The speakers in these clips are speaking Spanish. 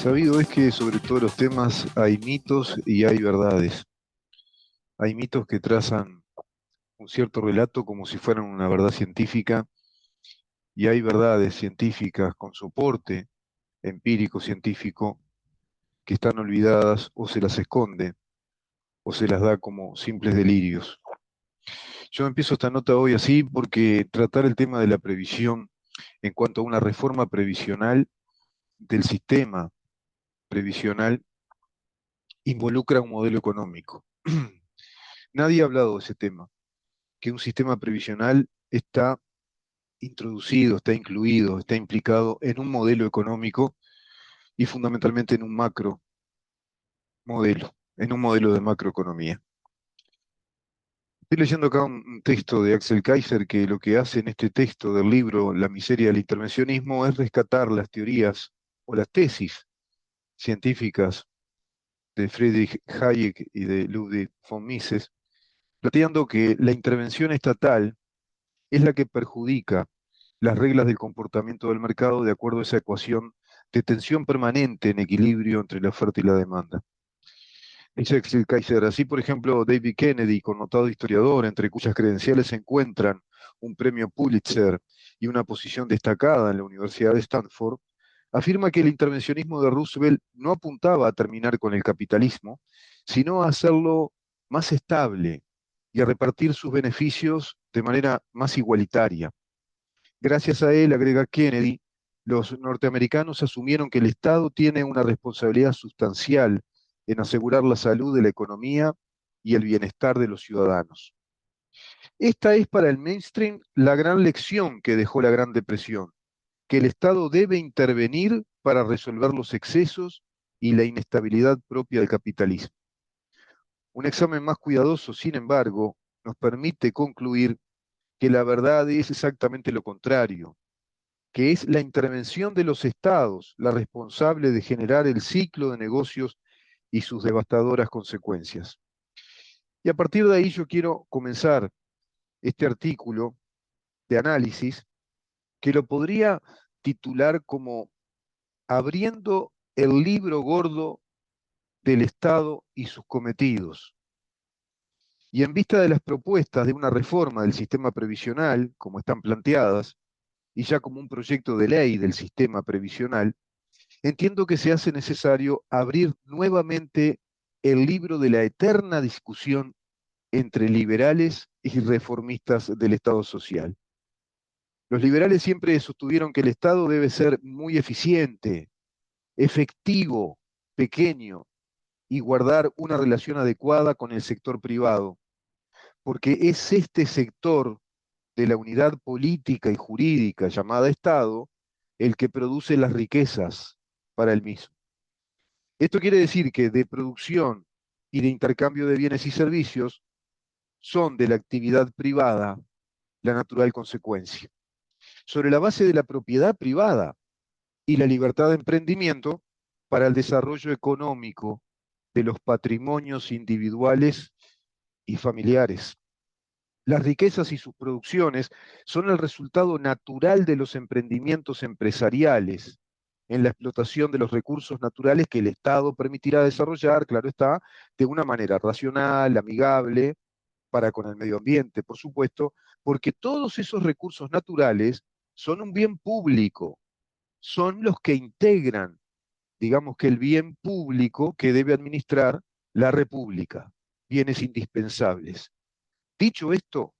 Sabido es que sobre todos los temas hay mitos y hay verdades. Hay mitos que trazan un cierto relato como si fueran una verdad científica y hay verdades científicas con soporte empírico científico que están olvidadas o se las esconde o se las da como simples delirios. Yo empiezo esta nota hoy así porque tratar el tema de la previsión en cuanto a una reforma previsional del sistema previsional involucra un modelo económico. Nadie ha hablado de ese tema, que un sistema previsional está introducido, está incluido, está implicado en un modelo económico y fundamentalmente en un macro modelo, en un modelo de macroeconomía. Estoy leyendo acá un texto de Axel Kaiser que lo que hace en este texto del libro La miseria del intervencionismo es rescatar las teorías o las tesis científicas de Friedrich Hayek y de Ludwig von Mises, planteando que la intervención estatal es la que perjudica las reglas del comportamiento del mercado de acuerdo a esa ecuación de tensión permanente en equilibrio entre la oferta y la demanda. Dice Axel Kaiser, así por ejemplo David Kennedy, connotado historiador, entre cuyas credenciales se encuentran un premio Pulitzer y una posición destacada en la Universidad de Stanford, afirma que el intervencionismo de Roosevelt no apuntaba a terminar con el capitalismo, sino a hacerlo más estable y a repartir sus beneficios de manera más igualitaria. Gracias a él, agrega Kennedy, los norteamericanos asumieron que el Estado tiene una responsabilidad sustancial en asegurar la salud de la economía y el bienestar de los ciudadanos. Esta es para el mainstream la gran lección que dejó la Gran Depresión, que el Estado debe intervenir para resolver los excesos y la inestabilidad propia del capitalismo. Un examen más cuidadoso, sin embargo, nos permite concluir que la verdad es exactamente lo contrario, que es la intervención de los estados la responsable de generar el ciclo de negocios y sus devastadoras consecuencias. Y a partir de ahí yo quiero comenzar este artículo de análisis que lo podría titular como Abriendo el libro gordo del Estado y sus cometidos. Y en vista de las propuestas de una reforma del sistema previsional, como están planteadas, y ya como un proyecto de ley del sistema previsional, entiendo que se hace necesario abrir nuevamente el libro de la eterna discusión entre liberales y reformistas del Estado social. Los liberales siempre sostuvieron que el Estado debe ser muy eficiente, efectivo, pequeño y guardar una relación adecuada con el sector privado, porque es este sector de la unidad política y jurídica llamada Estado el que produce las riquezas para el mismo. Esto quiere decir que de producción y de intercambio de bienes y servicios son de la actividad privada la natural consecuencia. Sobre la base de la propiedad privada y la libertad de emprendimiento para el desarrollo económico de los patrimonios individuales y familiares. Las riquezas y sus producciones son el resultado natural de los emprendimientos empresariales en la explotación de los recursos naturales que el Estado permitirá desarrollar, claro está, de una manera racional, amigable, para con el medio ambiente, por supuesto, porque todos esos recursos naturales son un bien público, son los que integran, digamos que el bien público que debe administrar la República, bienes indispensables. Dicho esto,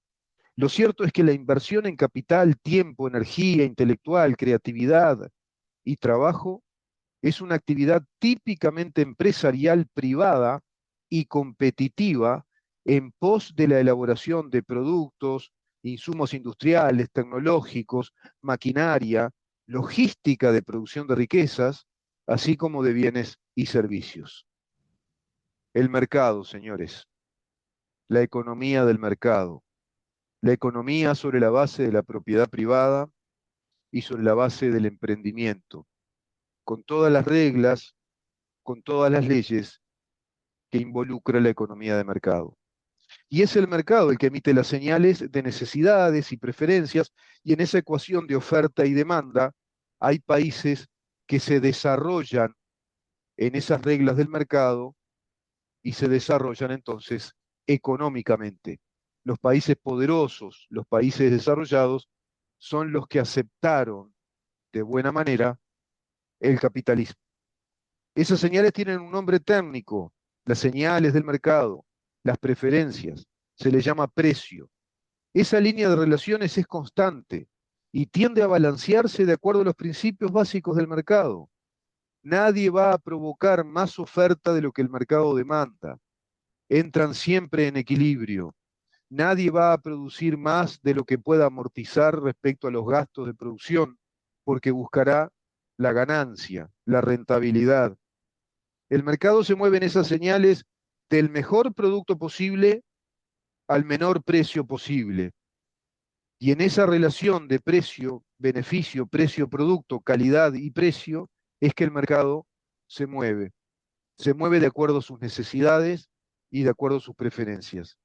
lo cierto es que la inversión en capital, tiempo, energía intelectual, creatividad y trabajo es una actividad típicamente empresarial privada y competitiva en pos de la elaboración de productos, insumos industriales, tecnológicos, maquinaria, logística de producción de riquezas, así como de bienes y servicios. El mercado, señores, la economía del mercado, la economía sobre la base de la propiedad privada y sobre la base del emprendimiento, con todas las reglas, con todas las leyes que involucra la economía de mercado. Y es el mercado el que emite las señales de necesidades y preferencias, y en esa ecuación de oferta y demanda hay países que se desarrollan en esas reglas del mercado y se desarrollan entonces económicamente. Los países poderosos, los países desarrollados, son los que aceptaron de buena manera el capitalismo. Esas señales tienen un nombre técnico, las señales del mercado, las preferencias, se le llama precio. Esa línea de relaciones es constante y tiende a balancearse de acuerdo a los principios básicos del mercado. Nadie va a provocar más oferta de lo que el mercado demanda. Entran siempre en equilibrio. Nadie va a producir más de lo que pueda amortizar respecto a los gastos de producción, porque buscará la ganancia, la rentabilidad. El mercado se mueve en esas señales del mejor producto posible al menor precio posible. Y en esa relación de precio, beneficio, precio, producto, calidad y precio, es que el mercado se mueve. Se mueve de acuerdo a sus necesidades y de acuerdo a sus preferencias.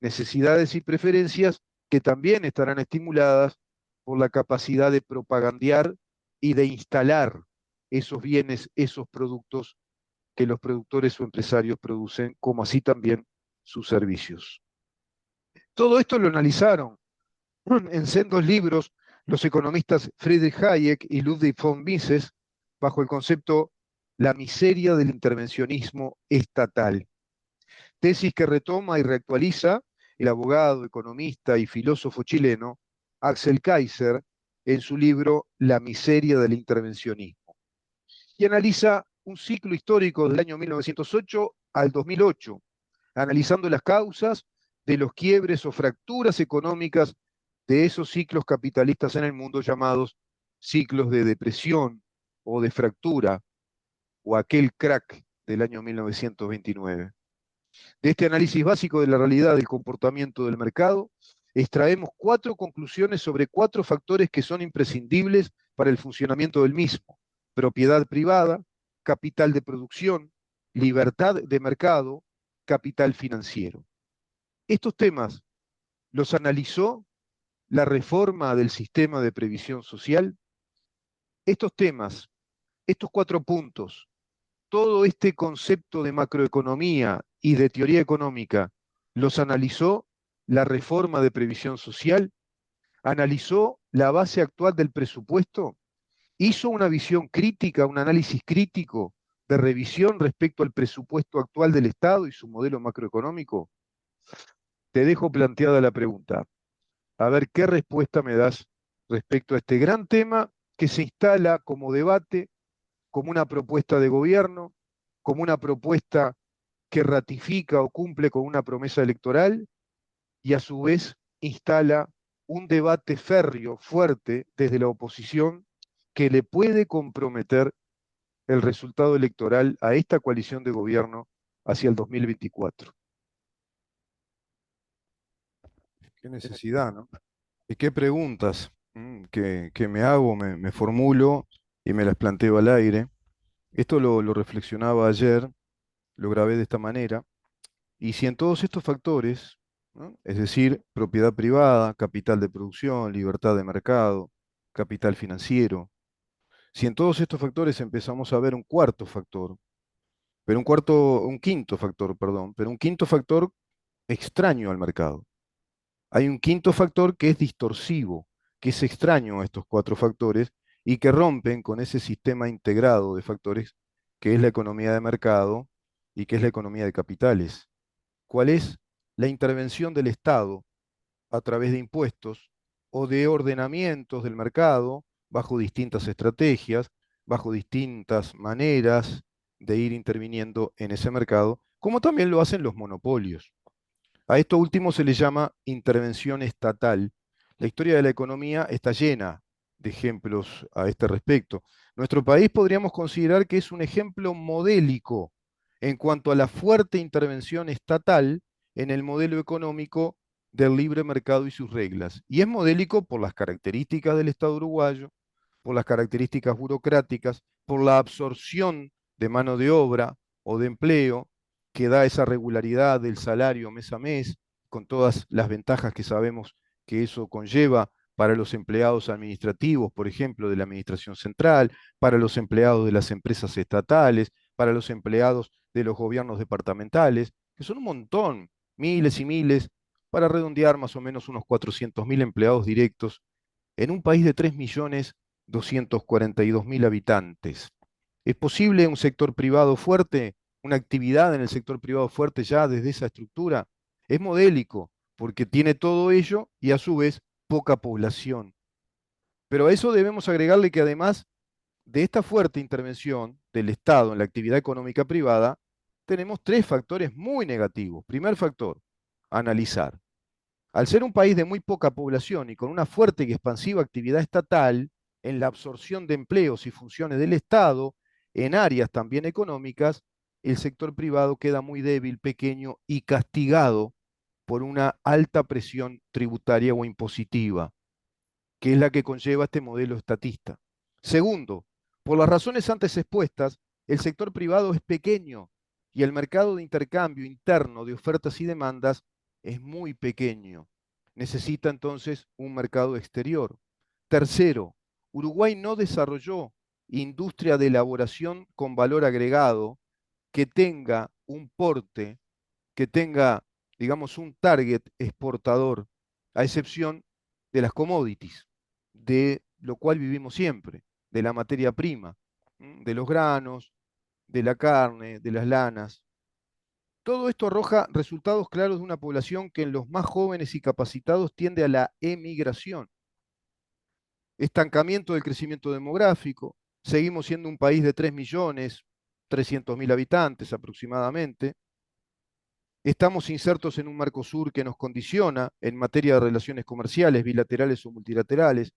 Necesidades y preferencias que también estarán estimuladas por la capacidad de propagandear y de instalar esos bienes, esos productos que los productores o empresarios producen, como así también sus servicios. Todo esto lo analizaron en sendos libros los economistas Friedrich Hayek y Ludwig von Mises bajo el concepto La miseria del intervencionismo estatal, tesis que retoma y reactualiza el abogado, economista y filósofo chileno Axel Kaiser en su libro La miseria del intervencionismo, y analiza un ciclo histórico del año 1908 al 2008, analizando las causas de los quiebres o fracturas económicas de esos ciclos capitalistas en el mundo llamados ciclos de depresión o de fractura o aquel crack del año 1929. De este análisis básico de la realidad del comportamiento del mercado, extraemos cuatro conclusiones sobre cuatro factores que son imprescindibles para el funcionamiento del mismo: propiedad privada, capital de producción, libertad de mercado, capital financiero. Estos temas los analizó la reforma del sistema de previsión social. Estos temas, estos cuatro puntos, todo este concepto de macroeconomía y de teoría económica, los analizó la reforma de previsión social, analizó la base actual del presupuesto, hizo una visión crítica, un análisis crítico de revisión respecto al presupuesto actual del Estado y su modelo macroeconómico. Te dejo planteada la pregunta. A ver qué respuesta me das respecto a este gran tema que se instala como debate, como una propuesta de gobierno, como una propuesta que ratifica o cumple con una promesa electoral y a su vez instala un debate férreo, fuerte, desde la oposición, que le puede comprometer el resultado electoral a esta coalición de gobierno hacia el 2024. Qué necesidad, ¿no? ¿Y qué preguntas que me hago, me formulo y me las planteo al aire? Esto lo reflexionaba ayer, lo grabé de esta manera. Y si en todos estos factores, ¿no? Es decir, propiedad privada, capital de producción, libertad de mercado, capital financiero, si en todos estos factores empezamos a ver un cuarto factor, pero un quinto factor, perdón, pero un quinto factor extraño al mercado. Hay un quinto factor que es distorsivo, que es extraño a estos cuatro factores y que rompen con ese sistema integrado de factores que es la economía de mercado y que es la economía de capitales. ¿Cuál es la intervención del Estado a través de impuestos o de ordenamientos del mercado bajo distintas estrategias, bajo distintas maneras de ir interviniendo en ese mercado, como también lo hacen los monopolios? A esto último se le llama intervención estatal. La historia de la economía está llena de ejemplos a este respecto. Nuestro país podríamos considerar que es un ejemplo modélico en cuanto a la fuerte intervención estatal en el modelo económico del libre mercado y sus reglas. Y es modélico por las características del Estado uruguayo, por las características burocráticas, por la absorción de mano de obra o de empleo que da esa regularidad del salario mes a mes, con todas las ventajas que sabemos que eso conlleva para los empleados administrativos, por ejemplo, de la Administración Central, para los empleados de las empresas estatales, para los empleados de los gobiernos departamentales, que son un montón, miles y miles, para redondear más o menos unos 400.000 empleados directos en un país de 3.242.000 habitantes. ¿Es posible un sector privado fuerte, una actividad en el sector privado fuerte ya desde esa estructura? Es modélico, porque tiene todo ello y a su vez poca población. Pero a eso debemos agregarle que además de esta fuerte intervención del Estado en la actividad económica privada, tenemos tres factores muy negativos. Primer factor, analizar. Al ser un país de muy poca población y con una fuerte y expansiva actividad estatal en la absorción de empleos y funciones del Estado, en áreas también económicas, el sector privado queda muy débil, pequeño y castigado por una alta presión tributaria o impositiva, que es la que conlleva este modelo estatista. Segundo, por las razones antes expuestas, el sector privado es pequeño y el mercado de intercambio interno de ofertas y demandas es muy pequeño. Necesita entonces un mercado exterior. Tercero, Uruguay no desarrolló industria de elaboración con valor agregado que tenga un porte, que tenga, digamos, un target exportador, a excepción de las commodities, de lo cual vivimos siempre, de la materia prima, de los granos, de la carne, de las lanas. Todo esto arroja resultados claros de una población que en los más jóvenes y capacitados tiende a la emigración. Estancamiento del crecimiento demográfico. Seguimos siendo un país de 3.300.000 habitantes aproximadamente. Estamos insertos en un Mercosur que nos condiciona en materia de relaciones comerciales, bilaterales o multilaterales.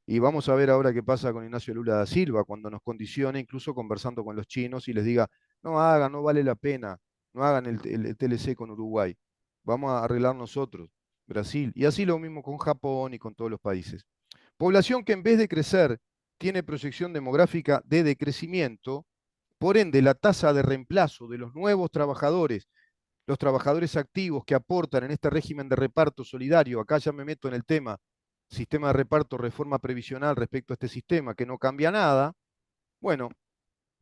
Y vamos a ver ahora qué pasa con Ignacio Lula da Silva, cuando nos condicione, incluso conversando con los chinos y les diga, no hagan, no vale la pena, no hagan el TLC con Uruguay, vamos a arreglar nosotros, Brasil. Y así lo mismo con Japón y con todos los países. Población que en vez de crecer tiene proyección demográfica de decrecimiento, por ende la tasa de reemplazo de los nuevos trabajadores, los trabajadores activos que aportan en este régimen de reparto solidario, acá ya me meto en el tema, sistema de reparto, reforma previsional respecto a este sistema, que no cambia nada, bueno,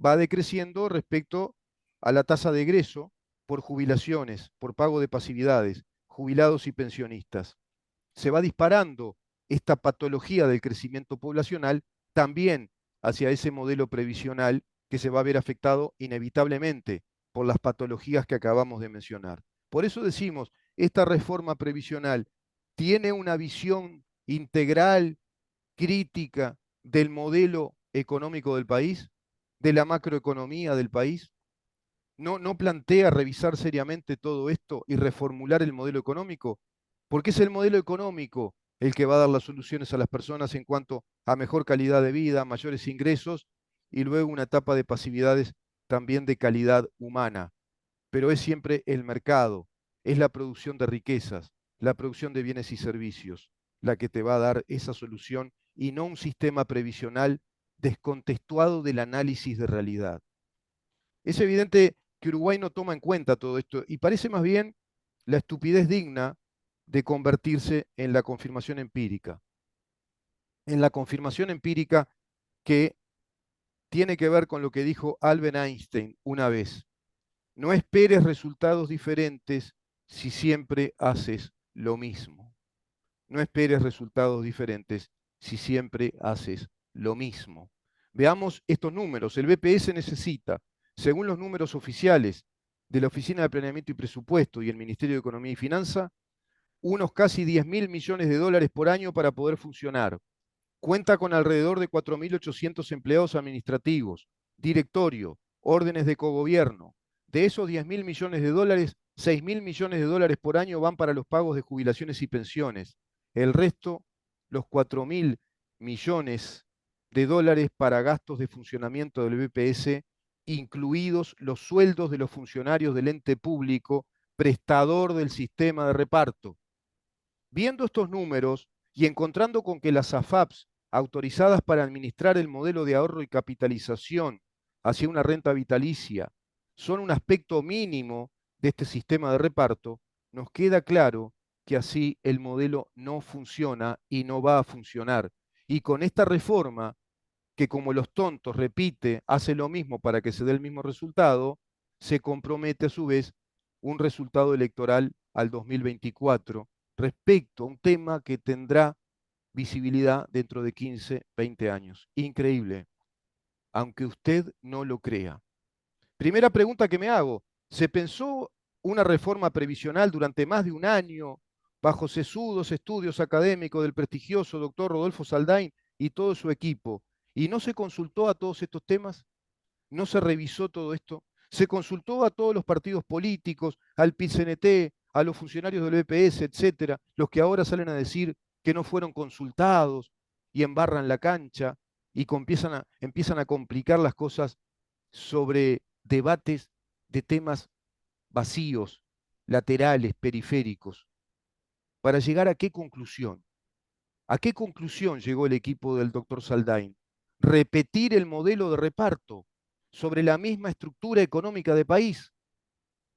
va decreciendo respecto a la tasa de egreso por jubilaciones, por pago de pasividades, jubilados y pensionistas. Se va disparando esta patología del crecimiento poblacional también hacia ese modelo previsional que se va a ver afectado inevitablemente por las patologías que acabamos de mencionar. Por eso decimos, esta reforma previsional tiene una visión integral, crítica del modelo económico del país, de la macroeconomía del país. No plantea revisar seriamente todo esto y reformular el modelo económico, porque es el modelo económico el que va a dar las soluciones a las personas en cuanto a mejor calidad de vida, mayores ingresos y luego una etapa de pasividades también de calidad humana. Pero es siempre el mercado, es la producción de riquezas, la producción de bienes y servicios, la que te va a dar esa solución y no un sistema previsional descontextuado del análisis de realidad. Es evidente que Uruguay no toma en cuenta todo esto y parece más bien la estupidez digna de convertirse en la confirmación empírica. En la confirmación empírica que tiene que ver con lo que dijo Albert Einstein una vez. No esperes resultados diferentes si siempre haces lo mismo. No esperes resultados diferentes si siempre haces lo mismo. Veamos estos números. El BPS necesita, según los números oficiales de la Oficina de Planeamiento y Presupuesto y el Ministerio de Economía y Finanza, unos casi 10.000 millones de dólares por año para poder funcionar. Cuenta con alrededor de 4.800 empleados administrativos, directorio, órdenes de cogobierno. De esos 10.000 millones de dólares, 6.000 millones de dólares por año van para los pagos de jubilaciones y pensiones. El resto, los 4.000 millones de dólares para gastos de funcionamiento del BPS, incluidos los sueldos de los funcionarios del ente público, prestador del sistema de reparto. Viendo estos números y encontrando con que las AFAPs autorizadas para administrar el modelo de ahorro y capitalización hacia una renta vitalicia son un aspecto mínimo de este sistema de reparto, nos queda claro que así el modelo no funciona y no va a funcionar. Y con esta reforma que como los tontos repite, hace lo mismo para que se dé el mismo resultado, se compromete a su vez un resultado electoral al 2024 respecto a un tema que tendrá visibilidad dentro de 15, 20 años. Increíble, aunque usted no lo crea. Primera pregunta que me hago, ¿se pensó una reforma previsional durante más de un año bajo sesudos estudios académicos del prestigioso doctor Rodolfo Saldain y todo su equipo? ¿Y no se consultó a todos estos temas? ¿No se revisó todo esto? ¿Se consultó a todos los partidos políticos, al PIT-CNT, a los funcionarios del BPS, etcétera, los que ahora salen a decir que no fueron consultados y embarran la cancha y empiezan a complicar las cosas sobre debates de temas vacíos, laterales, periféricos? ¿Para llegar a qué conclusión? ¿A qué conclusión llegó el equipo del doctor Saldain? Repetir el modelo de reparto sobre la misma estructura económica de país,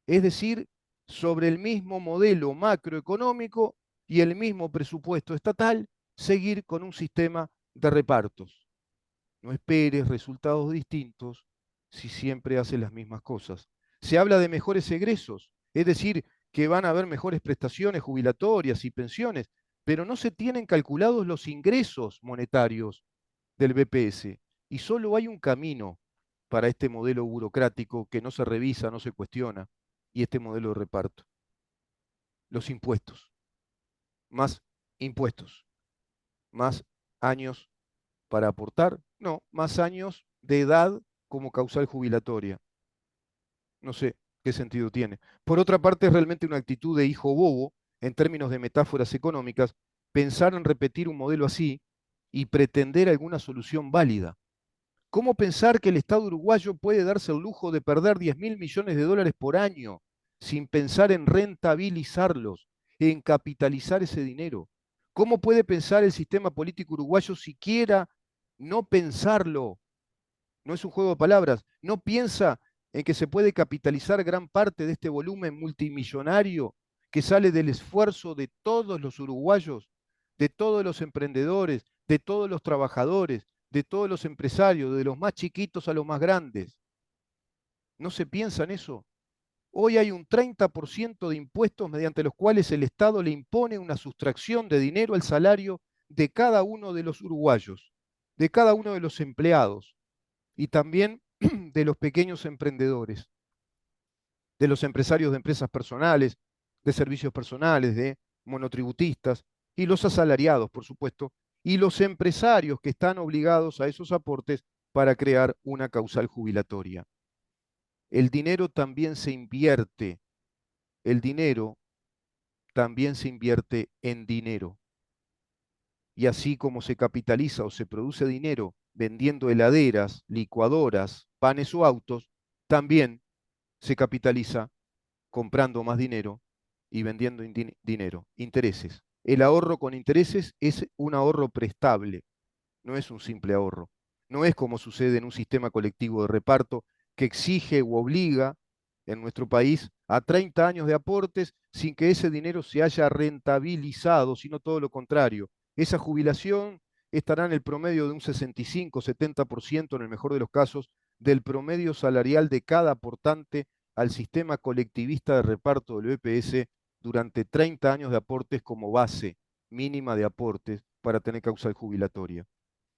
es decir, sobre el mismo modelo macroeconómico y el mismo presupuesto estatal, seguir con un sistema de repartos. No esperes resultados distintos si siempre haces las mismas cosas. Se habla de mejores egresos, es decir, que van a haber mejores prestaciones jubilatorias y pensiones, pero no se tienen calculados los ingresos monetarios del BPS. Y solo hay un camino para este modelo burocrático que no se revisa, no se cuestiona, y este modelo de reparto. Los impuestos. Más impuestos. Más años para aportar. No, más años de edad como causal jubilatoria. No sé qué sentido tiene. Por otra parte, es realmente una actitud de hijo bobo, en términos de metáforas económicas, pensar en repetir un modelo así y pretender alguna solución válida. ¿Cómo pensar que el Estado uruguayo puede darse el lujo de perder 10.000 millones de dólares por año sin pensar en rentabilizarlos, en capitalizar ese dinero? ¿Cómo puede pensar el sistema político uruguayo siquiera no pensarlo? No es un juego de palabras. No piensa en que se puede capitalizar gran parte de este volumen multimillonario que sale del esfuerzo de todos los uruguayos, de todos los emprendedores, de todos los trabajadores, de todos los empresarios, de los más chiquitos a los más grandes. ¿No se piensa en eso? Hoy hay un 30% de impuestos mediante los cuales el Estado le impone una sustracción de dinero al salario de cada uno de los uruguayos, de cada uno de los empleados y también de los pequeños emprendedores, de los empresarios de empresas personales, de servicios personales, de monotributistas y los asalariados, por supuesto, y los empresarios que están obligados a esos aportes para crear una causal jubilatoria. El dinero también se invierte, el dinero también se invierte en dinero. Y así como se capitaliza o se produce dinero vendiendo heladeras, licuadoras, panes o autos, también se capitaliza comprando más dinero y vendiendo dinero, intereses. El ahorro con intereses es un ahorro prestable, no es un simple ahorro. No es como sucede en un sistema colectivo de reparto que exige u obliga en nuestro país a 30 años de aportes sin que ese dinero se haya rentabilizado, sino todo lo contrario. Esa jubilación estará en el promedio de un 65-70% en el mejor de los casos del promedio salarial de cada aportante al sistema colectivista de reparto del BPS durante 30 años de aportes como base mínima de aportes para tener causal jubilatoria.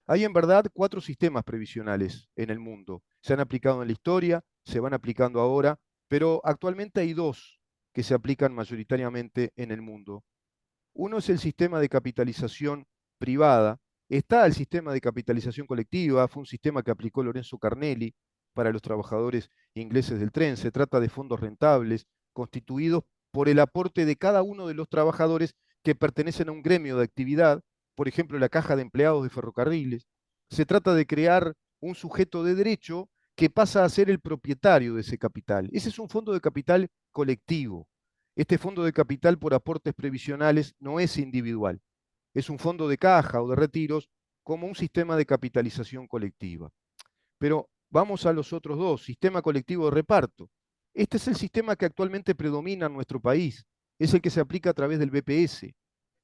Hay en verdad 4 sistemas previsionales en el mundo. Se han aplicado en la historia, se van aplicando ahora, pero actualmente hay 2 que se aplican mayoritariamente en el mundo. Uno es el sistema de capitalización privada. Está el sistema de capitalización colectiva, fue un sistema que aplicó Lorenzo Carnelli para los trabajadores ingleses del tren. Se trata de fondos rentables constituidos por el aporte de cada uno de los trabajadores que pertenecen a un gremio de actividad, por ejemplo, la Caja de Empleados de Ferrocarriles. Se trata de crear un sujeto de derecho que pasa a ser el propietario de ese capital. Ese es un fondo de capital colectivo. Este fondo de capital por aportes previsionales no es individual, es un fondo de caja o de retiros como un sistema de capitalización colectiva. Pero vamos a los otros 2, sistema colectivo de reparto. Este es el sistema que actualmente predomina en nuestro país, es el que se aplica a través del BPS,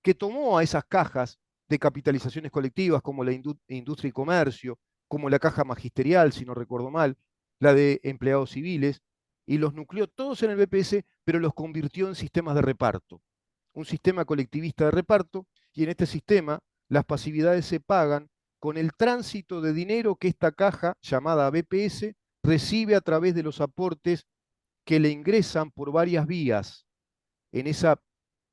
que tomó a esas cajas de capitalizaciones colectivas como la industria y comercio, como la caja magisterial, si no recuerdo mal, la de empleados civiles, y los nucleó todos en el BPS, pero los convirtió en sistemas de reparto, un sistema colectivista de reparto, y en este sistema las pasividades se pagan con el tránsito de dinero que esta caja, llamada BPS, recibe a través de los aportes que le ingresan por varias vías en esa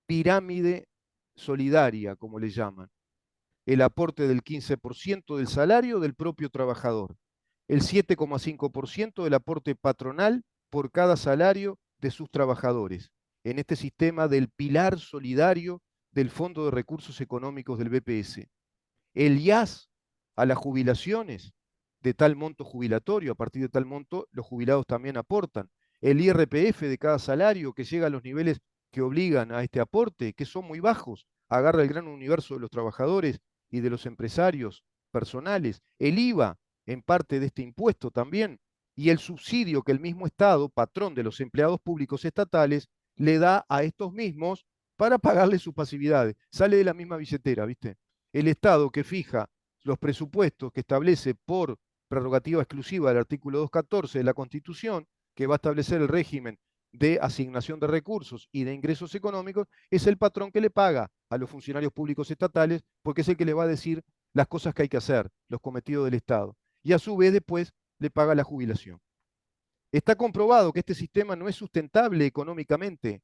pirámide solidaria, como le llaman. El aporte del 15% del salario del propio trabajador, el 7,5% del aporte patronal por cada salario de sus trabajadores, en este sistema del pilar solidario del Fondo de Recursos Económicos del BPS. El IAS a las jubilaciones de tal monto jubilatorio, a partir de tal monto los jubilados también aportan. El IRPF de cada salario que llega a los niveles que obligan a este aporte, que son muy bajos, agarra el gran universo de los trabajadores y de los empresarios personales. El IVA en parte de este impuesto también, y el subsidio que el mismo Estado, patrón de los empleados públicos estatales, le da a estos mismos para pagarle sus pasividades. Sale de la misma billetera, ¿viste? El Estado que fija los presupuestos que establece por prerrogativa exclusiva del artículo 214 de la Constitución, que va a establecer el régimen de asignación de recursos y de ingresos económicos, es el patrón que le paga a los funcionarios públicos estatales, porque es el que le va a decir las cosas que hay que hacer, los cometidos del Estado. Y a su vez después le paga la jubilación. Está comprobado que este sistema no es sustentable económicamente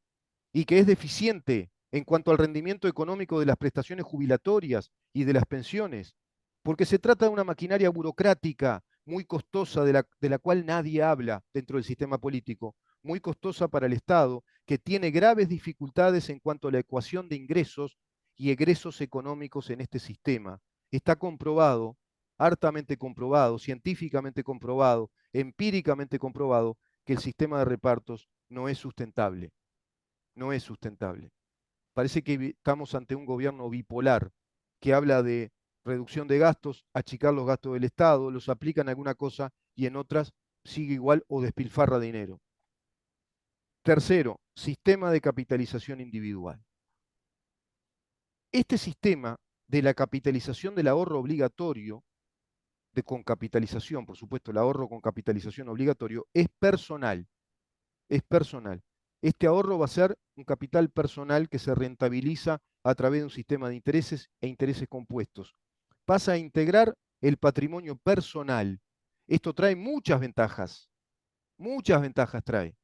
y que es deficiente en cuanto al rendimiento económico de las prestaciones jubilatorias y de las pensiones, porque se trata de una maquinaria burocrática muy costosa de la cual nadie habla dentro del sistema político, muy costosa para el Estado, que tiene graves dificultades en cuanto a la ecuación de ingresos y egresos económicos en este sistema. Está comprobado, hartamente comprobado, científicamente comprobado, empíricamente comprobado, que el sistema de repartos no es sustentable. No es sustentable. Parece que estamos ante un gobierno bipolar que habla de reducción de gastos, achicar los gastos del Estado, los aplica en alguna cosa y en otras sigue igual o despilfarra dinero. Tercero, sistema de capitalización individual. Este sistema de la capitalización del ahorro obligatorio, con capitalización, por supuesto, el ahorro con capitalización obligatorio, es personal. Es personal. Este ahorro va a ser un capital personal que se rentabiliza a través de un sistema de intereses e intereses compuestos. Pasa a integrar el patrimonio personal. Esto trae muchas ventajas trae.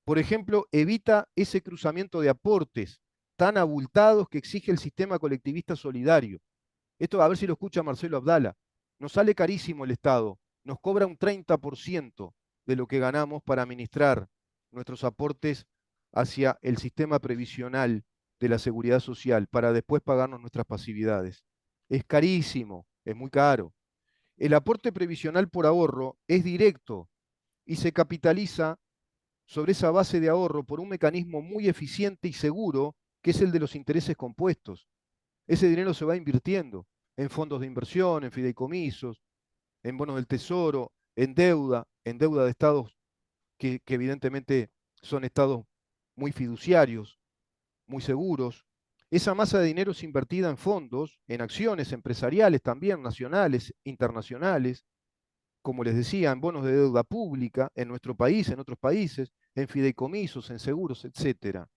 Por ejemplo, evita ese cruzamiento de aportes tan abultados que exige el sistema colectivista solidario. Esto a ver si lo escucha Marcelo Abdala. Nos sale carísimo el Estado, nos cobra un 30% de lo que ganamos para administrar nuestros aportes hacia el sistema previsional de la seguridad social, para después pagarnos nuestras pasividades. Es carísimo, es muy caro. El aporte previsional por ahorro es directo y se capitaliza sobre esa base de ahorro por un mecanismo muy eficiente y seguro, que es el de los intereses compuestos. Ese dinero se va invirtiendo en fondos de inversión, en fideicomisos, en bonos del tesoro, en deuda de estados que evidentemente son estados muy fiduciarios, muy seguros. Esa masa de dinero es invertida en fondos, en acciones empresariales también, nacionales, internacionales, como les decía, en bonos de deuda pública, en nuestro país, en otros países, en fideicomisos, en seguros, etcétera.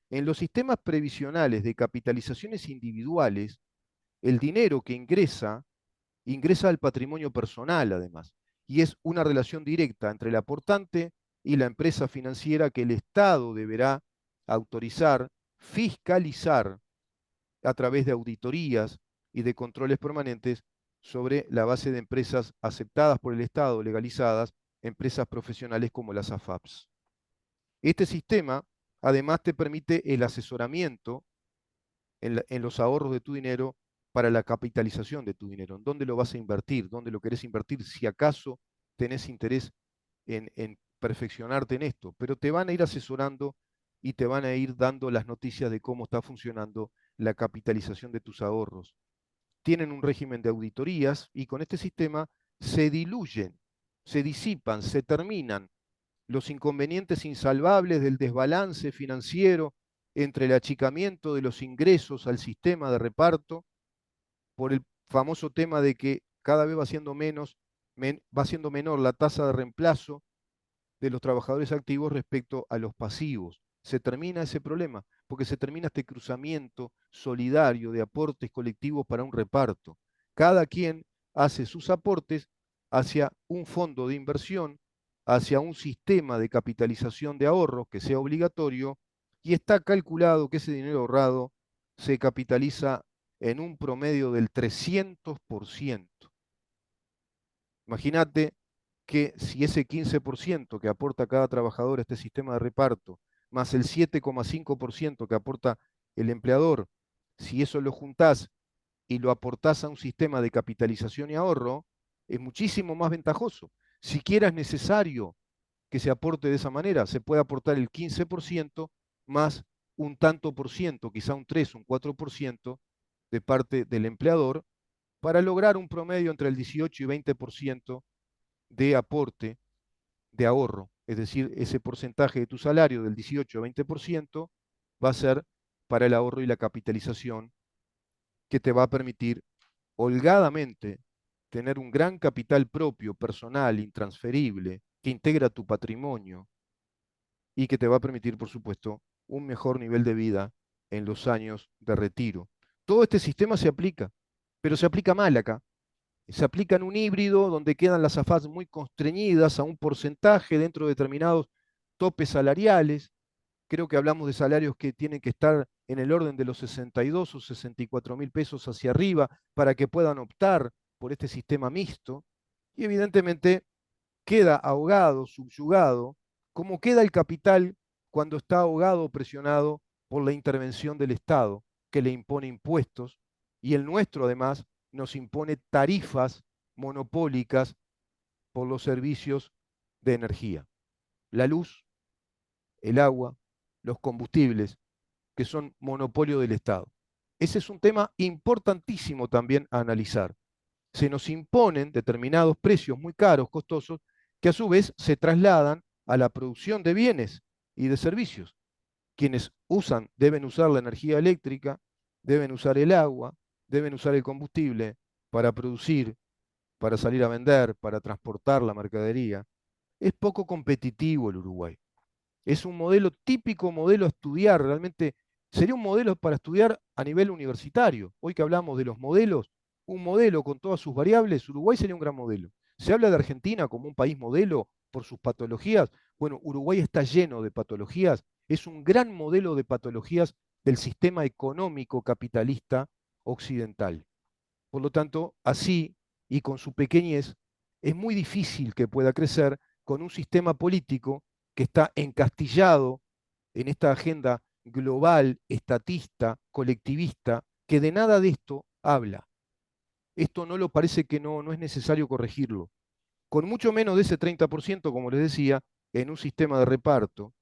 En los sistemas previsionales de capitalizaciones individuales, el dinero que ingresa al patrimonio personal además, y es una relación directa entre el aportante y la empresa financiera que el Estado deberá autorizar, fiscalizar a través de auditorías y de controles permanentes sobre la base de empresas aceptadas por el Estado, legalizadas, empresas profesionales como las AFAPs. Este sistema además te permite el asesoramiento en los ahorros de tu dinero para la capitalización de tu dinero. ¿En dónde lo vas a invertir? ¿Dónde lo querés invertir? Si acaso tenés interés en perfeccionarte en esto, pero te van a ir asesorando y te van a ir dando las noticias de cómo está funcionando la capitalización de tus ahorros. Tienen un régimen de auditorías y con este sistema se diluyen, se disipan, se terminan los inconvenientes insalvables del desbalance financiero entre el achicamiento de los ingresos al sistema de reparto por el famoso tema de que cada vez va siendo menor la tasa de reemplazo de los trabajadores activos respecto a los pasivos. Se termina ese problema, porque se termina este cruzamiento solidario de aportes colectivos para un reparto. Cada quien hace sus aportes hacia un fondo de inversión, hacia un sistema de capitalización de ahorros que sea obligatorio, y está calculado que ese dinero ahorrado se capitaliza en un promedio del 300%. Imagínate que si ese 15% que aporta cada trabajador a este sistema de reparto, más el 7,5% que aporta el empleador, si eso lo juntás y lo aportás a un sistema de capitalización y ahorro, es muchísimo más ventajoso. Siquiera es necesario que se aporte de esa manera, se puede aportar el 15% más un tanto por ciento, quizá un 3, un 4% de parte del empleador, para lograr un promedio entre el 18 y 20% de aporte de ahorro. Es decir, ese porcentaje de tu salario del 18 o 20% va a ser para el ahorro y la capitalización, que te va a permitir holgadamente tener un gran capital propio, personal, intransferible, que integra tu patrimonio y que te va a permitir, por supuesto, un mejor nivel de vida en los años de retiro. Todo este sistema se aplica, pero se aplica mal acá. Se aplica en un híbrido donde quedan las AFAP muy constreñidas a un porcentaje dentro de determinados topes salariales. Creo que hablamos de salarios que tienen que estar en el orden de los 62 o 64.000 pesos hacia arriba para que puedan optar por este sistema mixto. Y evidentemente queda ahogado, subyugado, como queda el capital cuando está ahogado o presionado por la intervención del Estado, que le impone impuestos, y el nuestro además nos impone tarifas monopólicas por los servicios de energía. La luz, el agua, los combustibles, que son monopolio del Estado. Ese es un tema importantísimo también a analizar. Se nos imponen determinados precios muy caros, costosos, que a su vez se trasladan a la producción de bienes y de servicios. Quienes usan deben usar la energía eléctrica, deben usar el agua, deben usar el combustible para producir, para salir a vender, para transportar la mercadería. Es poco competitivo el Uruguay. Es un modelo típico, modelo a estudiar, realmente sería un modelo para estudiar a nivel universitario. Hoy que hablamos de los modelos, un modelo con todas sus variables, Uruguay sería un gran modelo. Se habla de Argentina como un país modelo por sus patologías. Bueno, Uruguay está lleno de patologías, es un gran modelo de patologías del sistema económico capitalista occidental. Por lo tanto, así y con su pequeñez, es muy difícil que pueda crecer con un sistema político que está encastillado en esta agenda global, estatista, colectivista, que de nada de esto habla. Esto no lo parece que no es necesario corregirlo. Con mucho menos de ese 30%, como les decía, en un sistema de reparto,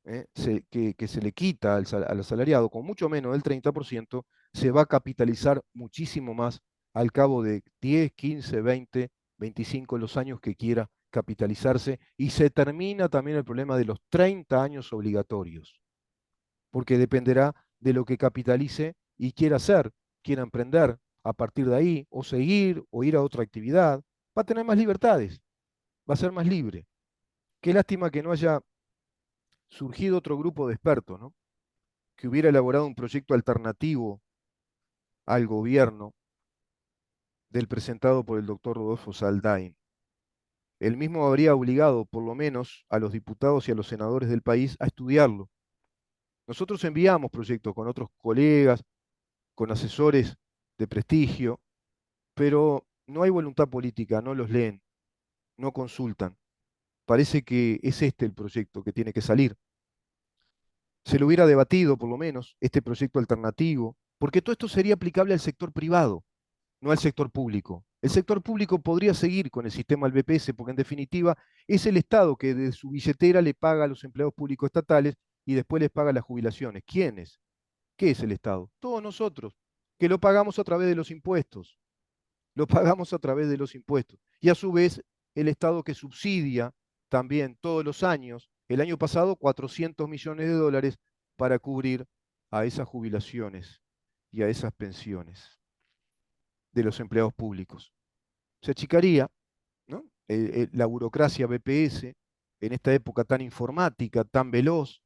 que se le quita al asalariado, con mucho menos del 30%, se va a capitalizar muchísimo más al cabo de 10, 15, 20, 25 los años que quiera capitalizarse, y se termina también el problema de los 30 años obligatorios, porque dependerá de lo que capitalice y quiera hacer, quiera emprender a partir de ahí, o seguir, o ir a otra actividad, va a tener más libertades, va a ser más libre. Qué lástima que no haya surgido otro grupo de expertos, ¿no?, que hubiera elaborado un proyecto alternativo al gobierno del presentado por el doctor Rodolfo Saldain. El mismo habría obligado, por lo menos, a los diputados y a los senadores del país a estudiarlo. Nosotros enviamos proyectos con otros colegas, con asesores de prestigio, pero no hay voluntad política, no los leen, no consultan. Parece que es este el proyecto que tiene que salir. Se lo hubiera debatido, por lo menos, este proyecto alternativo, porque todo esto sería aplicable al sector privado, no al sector público. El sector público podría seguir con el sistema del BPS, porque en definitiva es el Estado que de su billetera le paga a los empleados públicos estatales y después les paga las jubilaciones. ¿Quiénes? ¿Qué es el Estado? Todos nosotros, que lo pagamos a través de los impuestos. Lo pagamos a través de los impuestos. Y a su vez, el Estado que subsidia también todos los años, el año pasado, 400 millones de dólares para cubrir a esas jubilaciones y a esas pensiones de los empleados públicos. se achicaría, ¿no? La burocracia BPS, en esta época tan informática, tan veloz,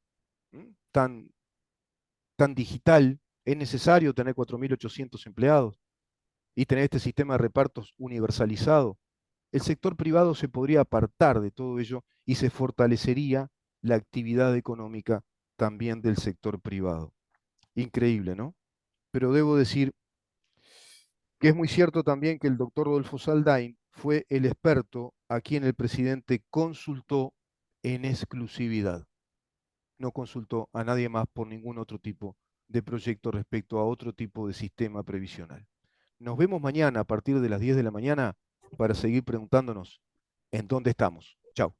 ¿m? tan digital, es necesario tener 4.800 empleados y tener este sistema de repartos universalizado. El sector privado se podría apartar de todo ello y se fortalecería la actividad económica también del sector privado. Increíble, ¿no? Pero debo decir que es muy cierto también que el doctor Rodolfo Saldain fue el experto a quien el presidente consultó en exclusividad. No consultó a nadie más por ningún otro tipo de proyecto respecto a otro tipo de sistema previsional. Nos vemos mañana a partir de las 10 de la mañana para seguir preguntándonos en dónde estamos. Chao.